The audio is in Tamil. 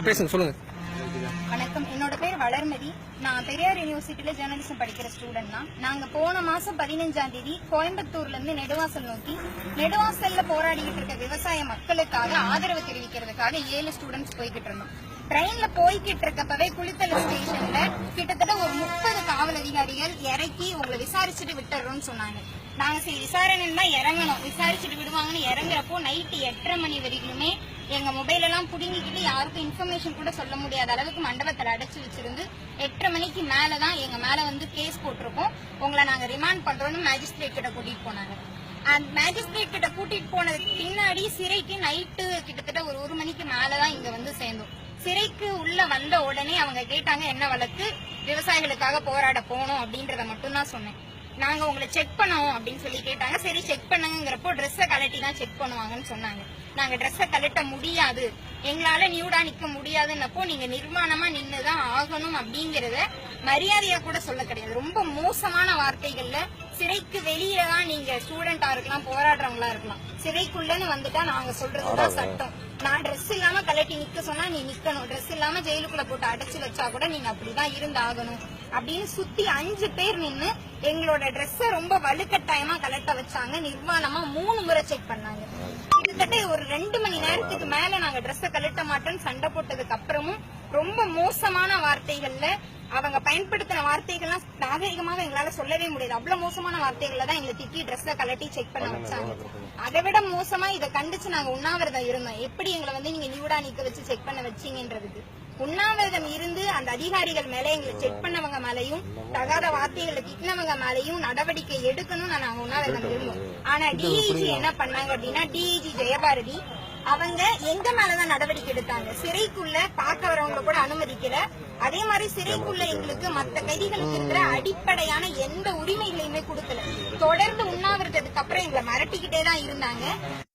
பேசுங்க, சொல்லுங்க. வணக்கம், என்னோட பேர் வளர்மதி. நான் பெரியார் யூனிவர்சிட்டியில ஜேர்னலிசம் படிக்கிற ஸ்டூடெண்ட் தான். நாங்க போன மாசம் 15ஆம் தேதி கோயம்புத்தூர்ல இருந்து நெடுவாசல் நோக்கி நெடுவாசல்ல போராடிக்கிட்டு இருக்க விவசாய மக்களுக்காக ஆதரவு தெரிவிக்கிறதுக்காக 7 ஸ்டூடெண்ட்ஸ் போய்கிட்டு இருந்தோம். ட்ரெயின்ல போய்கிட்டு இருக்கப்பவே குளித்தலை ஸ்டேஷன்ல கிட்டத்தட்ட ஒரு 30 காவல் அதிகாரிகள் இறக்கி உங்களை விசாரிச்சுட்டு விட்டுறோம்னு சொன்னாங்க. நாங்க சரி விசாரணைன்னு தான் இறங்கணும், விசாரிச்சுட்டு விடுவாங்கன்னு இறங்குறப்போ நைட்டு 8:30 மணி வரைக்குமே எங்க மொபைல் எல்லாம் புடுங்கிக்கிட்டு யாருக்கும் இன்ஃபர்மேஷன் கூட சொல்ல முடியாத அளவுக்கு மண்டபத்தில் அடைச்சு வச்சிருந்து 8:30 மணிக்கு மேலதான் எங்க மேல வந்து கேஸ் போட்டிருக்கோம், உங்களை நாங்க ரிமாண்ட் பண்றோம்னு மேஜிஸ்ட்ரேட் கிட்ட கூட்டிட்டு போனாங்க. மேஜிஸ்ட்ரேட் கிட்ட கூட்டிட்டு போனதுக்கு பின்னாடி சிறைக்கு நைட்டு கிட்டத்தட்ட ஒரு 1 மணிக்கு மேலதான் இங்க வந்து சேர்ந்தோம். சிறைக்கு உள்ள வந்த உடனே அவங்க கேட்டாங்க என்ன வழக்கு, விவசாயிகளுக்காக போராட போனோம் அப்படின்றத மட்டும் தான் சொன்னேன். நாங்க உங்களை செக் பண்ணோம் அப்படின்னு சொல்லி கேட்டாங்க. சரி செக் பண்ணுங்கிறப்போ ட்ரெஸ்ஸை கலட்டி தான் செக் பண்ணுவாங்கன்னு சொன்னாங்க. நாங்க ட்ரெஸ்ஸை கலட்ட முடியாது, எங்களால நியூடா நிக்க முடியாதுன்னப்போ நீங்க நிர்மாணமா நின்னுதான் ஆகணும் அப்படிங்கறத மரியாதையா கூட சொல்ல கிடையாது. ரொம்ப மோசமான வார்த்தைகள்ல சிறைக்கு வெளியில தான் நீங்க ஸ்டூடெண்டா இருக்கலாம், போராடுறவங்களா இருக்கலாம், சிறைக்குள்ளன்னு வந்துட்டா நாங்க சொல்றதுதான் சட்டம். நான் ட்ரெஸ் இல்லாம கலட்டி நிக்க சொன்னா நீ நிக்கணும், ட்ரெஸ் இல்லாம ஜெயிலுக்குள்ள போட்டு அடைச்சு வச்சா கூட நீங்க அப்படிதான் இருந்தாகணும் அப்படின்னு சுத்தி 5 பேர் நின்னு எங்களோட ட்ரெஸ்ஸ ரொம்ப வலுக்கட்டாயமா கலட்ட வச்சாங்க. நிர்வாணமா 3 முறை செக் பண்ணாங்க. கிட்டத்தட்ட ஒரு 2 மணி நேரத்துக்கு மேல நாங்க ட்ரெஸ்ஸ கலட்ட மாட்டோம்னு சண்டை போட்டதுக்கு அப்புறமும் ரொம்ப மோசமான வார்த்தைகள்ல அவங்க பயன்படுத்தின வார்த்தைகள்லாம் நாகரிகமாக எங்களால சொல்லவே முடியாது. அவ்வளவு மோசமான வார்த்தைகள்ல தான் எங்களை திட்டி ட்ரெஸ்ஸ கலட்டி செக் பண்ண வச்சாங்க. அதை விட மோசமா இதை கண்டிச்சு நாங்க உண்ணாவிரதம் இருந்தோம். எப்படி எங்களை வந்து நீங்க நியூடா நிக்க வச்சு செக் பண்ண வச்சீங்கன்றதுக்கு உண்ணாவிரதம் இருந்து அந்த அதிகாரிகள் மேல எங்களை செக் பண்ணவங்க மேலையும் தகாத வார்த்தைகளை திட்டினவங்க மேலையும் நடவடிக்கை எடுக்கணும்னு நாங்க உண்ணாவிரதம் இருந்தோம். ஆனா டிஐஜி என்ன பண்ணாங்க அப்படின்னா, டிஐஜி ஜெயபாரதி அவங்க எங்க மேலதான் நடவடிக்கை எடுத்தாங்க. சிறைக்குள்ள பார்க்க வரவங்களை கூட அனுமதிக்கல. அதே மாதிரி சிறைக்குள்ள எங்களுக்கு மற்ற கைதிகளுக்கு இருக்கிற அடிப்படையான எந்த உரிமைகளையுமே கொடுக்கல. தொடர்ந்து உண்ணாவிரதத்துக்கு அப்புறம் எங்களை மிரட்டிக்கிட்டே தான் இருந்தாங்க.